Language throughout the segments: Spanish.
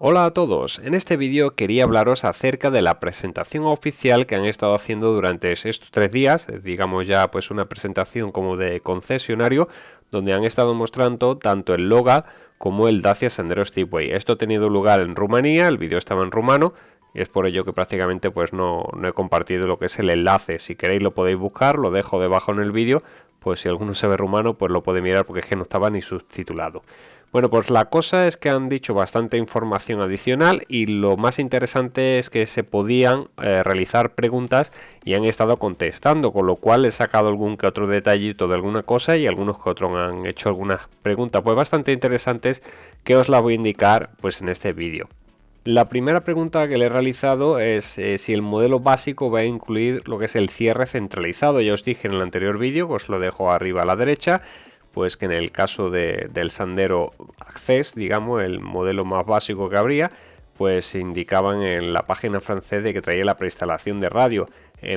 Hola a todos, en este vídeo quería hablaros acerca de la presentación oficial que han estado haciendo durante estos 3 días, digamos ya pues una presentación como de concesionario, donde han estado mostrando tanto el Logan como el Dacia Sandero Speedway. Esto ha tenido lugar en Rumanía, el vídeo estaba en rumano y es por ello que prácticamente pues no he compartido lo que es el enlace. Si queréis lo podéis buscar, lo dejo debajo en el vídeo, pues si alguno sabe rumano pues lo puede mirar porque es que no estaba ni subtitulado. Bueno, pues la cosa es que han dicho bastante información adicional y lo más interesante es que se podían realizar preguntas y han estado contestando, con lo cual he sacado algún que otro detallito de alguna cosa y algunos que otros han hecho algunas preguntas pues bastante interesantes que os la voy a indicar pues en este vídeo. La primera pregunta que le he realizado es si el modelo básico va a incluir lo que es el cierre centralizado. Ya os dije en el anterior vídeo, que os lo dejo arriba a la derecha, pues que en el caso del Sandero Access, digamos, el modelo más básico que habría, pues indicaban en la página francesa de que traía la preinstalación de radio.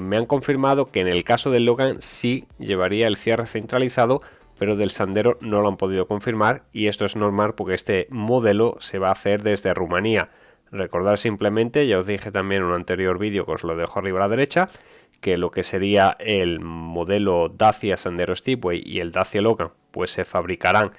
Me han confirmado que en el caso del Logan sí llevaría el cierre centralizado, pero del Sandero no lo han podido confirmar y esto es normal porque este modelo se va a hacer desde Rumanía. Recordar simplemente, ya os dije también en un anterior vídeo que os lo dejo arriba a la derecha, que lo que sería el modelo Dacia Sandero Speedway y el Dacia Logan pues se fabricarán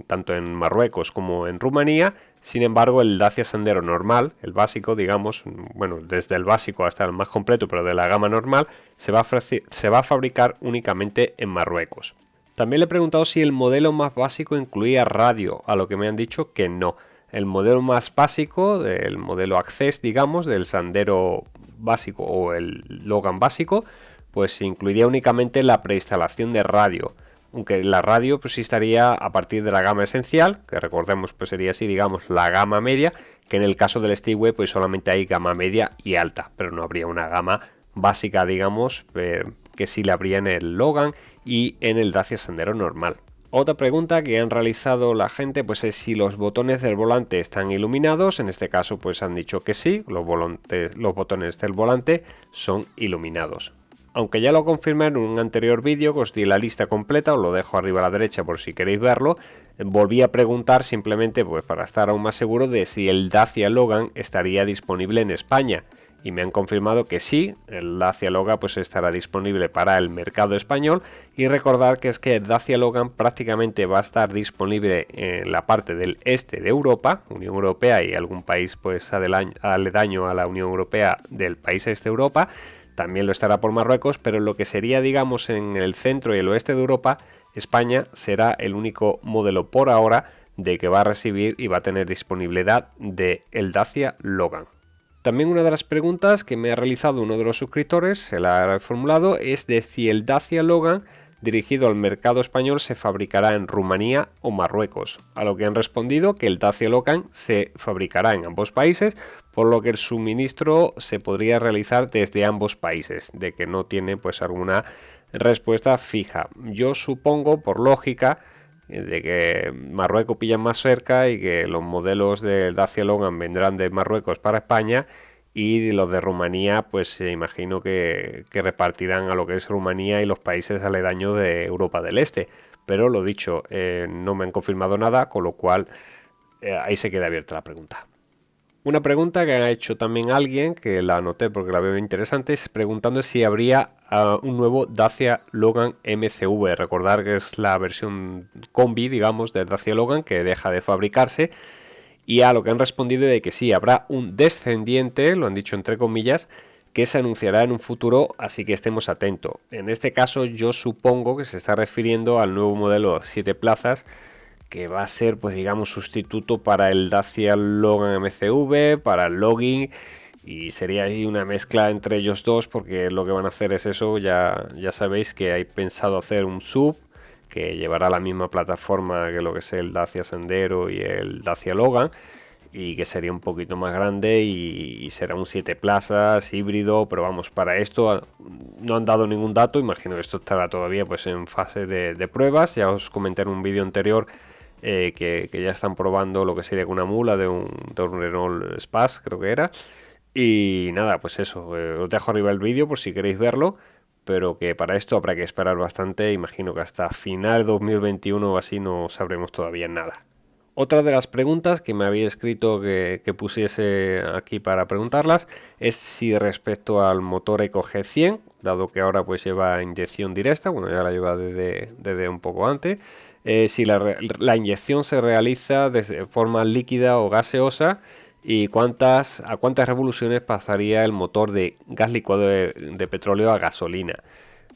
tanto en Marruecos como en Rumanía. Sin embargo, el Dacia Sandero normal, el básico, digamos, bueno, desde el básico hasta el más completo, pero de la gama normal, se va a fabricar únicamente en Marruecos. También le he preguntado si el modelo más básico incluía radio, a lo que me han dicho que no. El modelo más básico, el modelo Access, digamos, del Sandero básico o el Logan básico, pues incluiría únicamente la preinstalación de radio. Aunque la radio pues sí estaría a partir de la gama esencial, que recordemos pues sería así, digamos, la gama media, que en el caso del Speedway pues solamente hay gama media y alta, pero no habría una gama básica, digamos, que sí la habría en el Logan y en el Dacia Sandero normal. Otra pregunta que han realizado la gente pues es si los botones del volante están iluminados. En este caso pues han dicho que sí, los botones del volante son iluminados. Aunque ya lo confirmé en un anterior vídeo que os di la lista completa, os lo dejo arriba a la derecha por si queréis verlo, volví a preguntar simplemente pues para estar aún más seguro de si el Dacia Logan estaría disponible en España. Y me han confirmado que sí, el Dacia Logan pues estará disponible para el mercado español. Y recordar que es que el Dacia Logan prácticamente va a estar disponible en la parte del este de Europa, Unión Europea y algún país pues aledaño a la Unión Europea del país este de Europa. También lo estará por Marruecos, pero lo que sería digamos en el centro y el oeste de Europa, España será el único modelo por ahora de que va a recibir y va a tener disponibilidad de el Dacia Logan. También una de las preguntas que me ha realizado uno de los suscriptores, se la ha formulado, es de si el Dacia Logan dirigido al mercado español se fabricará en Rumanía o Marruecos, a lo que han respondido que el Dacia Logan se fabricará en ambos países, por lo que el suministro se podría realizar desde ambos países, de que no tiene pues alguna respuesta fija. Yo supongo, por lógica, de que Marruecos pilla más cerca y que los modelos del Dacia Logan vendrán de Marruecos para España y los de Rumanía pues imagino que repartirán a lo que es Rumanía y los países aledaños de Europa del Este, pero lo dicho, no me han confirmado nada, con lo cual ahí se queda abierta la pregunta. Una pregunta que ha hecho también alguien, que la anoté porque la veo interesante, es preguntando si habría un nuevo Dacia Logan MCV. Recordar que es la versión combi, digamos, del Dacia Logan que deja de fabricarse. Y a lo que han respondido de que sí, habrá un descendiente, lo han dicho entre comillas, que se anunciará en un futuro, así que estemos atentos. En este caso yo supongo que se está refiriendo al nuevo modelo 7 plazas, que va a ser, pues digamos, sustituto para el Dacia Logan MCV, para el Logan, y sería ahí una mezcla entre ellos dos, porque lo que van a hacer es eso, ya sabéis que hay pensado hacer un sub, que llevará la misma plataforma que lo que es el Dacia Sandero y el Dacia Logan, y que sería un poquito más grande y será un 7 plazas híbrido, pero vamos, para esto no han dado ningún dato, imagino que esto estará todavía pues en fase de pruebas. Ya os comenté en un vídeo anterior que ya están probando lo que sería una mula de un Renault Space, creo que era. Y nada, pues eso, os dejo arriba el vídeo por si queréis verlo, pero que para esto habrá que esperar bastante, imagino que hasta final de 2021 o así no sabremos todavía nada. Otra de las preguntas que me había escrito que pusiese aquí para preguntarlas es si respecto al motor Eco G100, dado que ahora pues lleva inyección directa, bueno, ya la lleva desde un poco antes, si la inyección se realiza de forma líquida o gaseosa y a cuántas revoluciones pasaría el motor de gas licuado de petróleo a gasolina.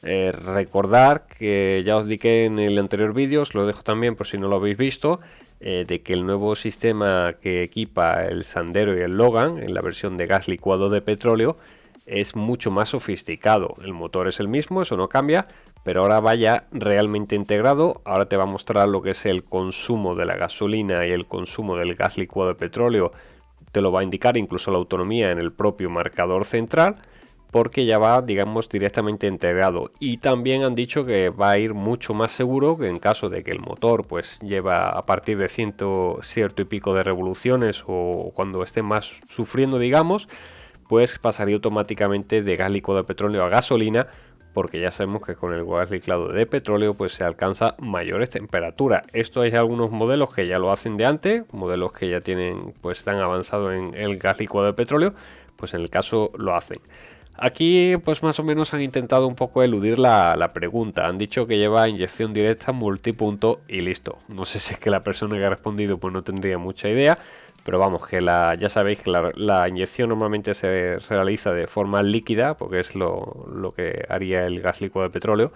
Recordar que ya os dije en el anterior vídeo, os lo dejo también por si no lo habéis visto, de que el nuevo sistema que equipa el Sandero y el Logan en la versión de gas licuado de petróleo es mucho más sofisticado. El motor es el mismo, eso no cambia, pero ahora vaya realmente integrado. Ahora te va a mostrar lo que es el consumo de la gasolina y el consumo del gas licuado de petróleo. Te lo va a indicar incluso la autonomía en el propio marcador central, porque ya va, digamos, directamente integrado. Y también han dicho que va a ir mucho más seguro, que en caso de que el motor pues lleva a partir de cierto y pico de revoluciones o cuando esté más sufriendo, digamos, pues pasaría automáticamente de gas licuado de petróleo a gasolina, porque ya sabemos que con el gas licuado de petróleo pues se alcanza mayores temperaturas. Esto hay algunos modelos que ya lo hacen de antes, modelos que ya tienen pues tan avanzado en el gas licuado de petróleo, pues en el caso lo hacen. Aquí pues más o menos han intentado un poco eludir la pregunta. Han dicho que lleva inyección directa multipunto y listo. No sé si es que la persona que ha respondido pues no tendría mucha idea, pero vamos, que ya sabéis que la inyección normalmente se realiza de forma líquida, porque es lo que haría el gas líquido de petróleo,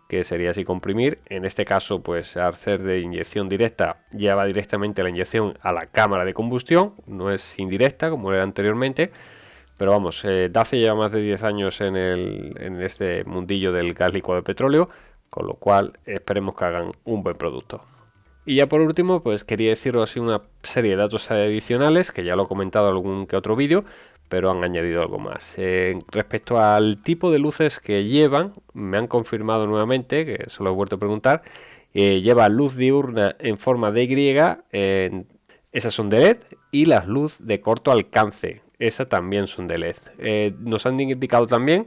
que sería así comprimir. En este caso, pues al ser de inyección directa, lleva directamente la inyección a la cámara de combustión, no es indirecta como era anteriormente. Pero vamos, Dacia lleva más de 10 años en este mundillo del gas líquido de petróleo, con lo cual esperemos que hagan un buen producto. Y ya por último, pues quería deciros así una serie de datos adicionales, que ya lo he comentado en algún que otro vídeo, pero han añadido algo más. Respecto al tipo de luces que llevan, me han confirmado nuevamente, que se lo he vuelto a preguntar, lleva luz diurna en forma de Y, esas son de LED, y las luz de corto alcance, esas también son de LED. Nos han indicado también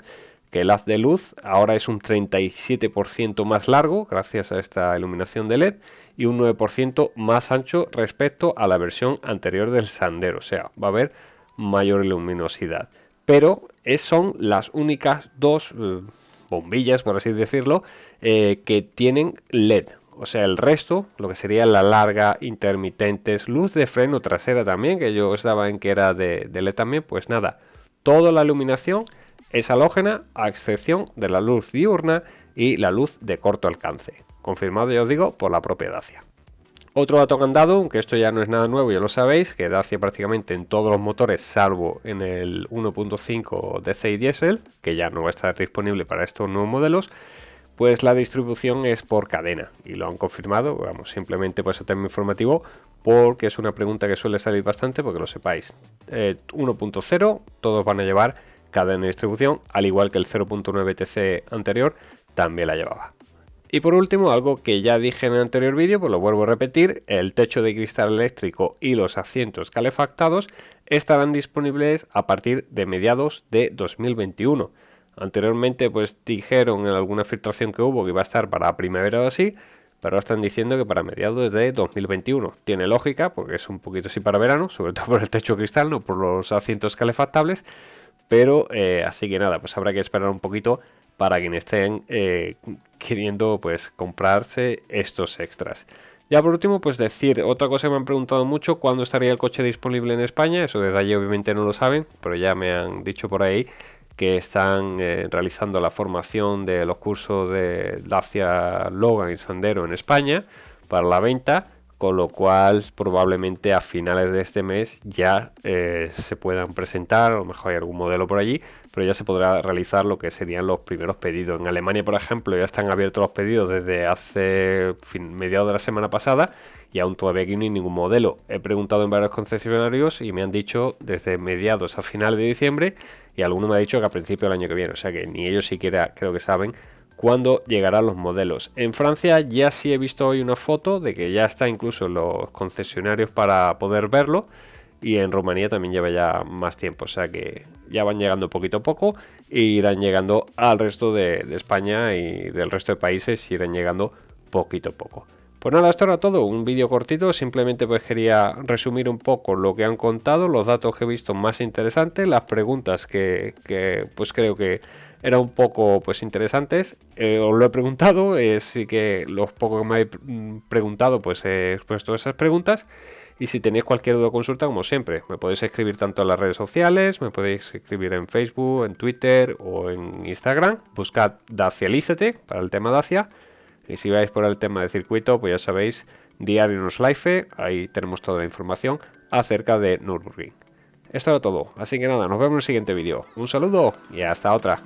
que el haz de luz ahora es un 37% más largo gracias a esta iluminación de LED y un 9% más ancho respecto a la versión anterior del Sandero, o sea, va a haber mayor luminosidad. Pero son las únicas dos bombillas, por así decirlo, que tienen LED. O sea, el resto, lo que sería la larga, intermitentes, luz de freno trasera también, que yo estaba en que era de LED también, pues nada, toda la iluminación es halógena a excepción de la luz diurna y la luz de corto alcance. Confirmado, ya os digo, por la propia Dacia. Otro dato que han dado, aunque esto ya no es nada nuevo, ya lo sabéis, que Dacia prácticamente en todos los motores, salvo en el 1.5 DCi Diesel, que ya no va a estar disponible para estos nuevos modelos, pues la distribución es por cadena y lo han confirmado, vamos, simplemente por ese tema informativo, porque es una pregunta que suele salir bastante, porque lo sepáis. 1.0 todos van a llevar cadena de distribución, al igual que el 0.9 TC anterior también la llevaba. Y por último, algo que ya dije en el anterior vídeo, pues lo vuelvo a repetir, el techo de cristal eléctrico y los asientos calefactados estarán disponibles a partir de mediados de 2021. Anteriormente pues dijeron en alguna filtración que hubo que iba a estar para primavera o así, pero ahora están diciendo que para mediados de 2021. Tiene lógica porque es un poquito así para verano, sobre todo por el techo cristal, no por los asientos calefactables, pero así que nada, pues habrá que esperar un poquito para quienes estén queriendo pues comprarse estos extras. Ya por último, pues decir, otra cosa que me han preguntado mucho, ¿cuándo estaría el coche disponible en España? Eso desde allí obviamente no lo saben, pero ya me han dicho por ahí que están realizando la formación de los cursos de Dacia Logan y Sandero en España para la venta, con lo cual probablemente a finales de este mes ya se puedan presentar, a lo mejor hay algún modelo por allí, pero ya se podrá realizar lo que serían los primeros pedidos. En Alemania, por ejemplo, ya están abiertos los pedidos desde hace mediados de la semana pasada y aún todavía aquí no hay ningún modelo. He preguntado en varios concesionarios y me han dicho desde mediados a finales de diciembre y alguno me ha dicho que a principios del año que viene, o sea que ni ellos siquiera creo que saben cuándo llegarán los modelos. En Francia ya sí he visto hoy una foto de que ya está incluso en los concesionarios para poder verlo, y en Rumanía también lleva ya más tiempo, o sea que ya van llegando poquito a poco e irán llegando al resto de España y del resto de países, irán llegando poquito a poco. Pues nada, esto era todo, un vídeo cortito, simplemente pues quería resumir un poco lo que han contado, los datos que he visto más interesantes, las preguntas que pues creo que eran un poco pues interesantes. Os lo he preguntado, sí que los pocos que me habéis preguntado pues he expuesto esas preguntas. Y si tenéis cualquier duda o consulta, como siempre, me podéis escribir tanto en las redes sociales, me podéis escribir en Facebook, en Twitter o en Instagram. Buscad Dacialízate para el tema Dacia. Y si vais por el tema de circuito, pues ya sabéis, Diario Nordschleife, ahí tenemos toda la información acerca de Nürburgring. Esto era todo, así que nada, nos vemos en el siguiente vídeo. Un saludo y hasta otra.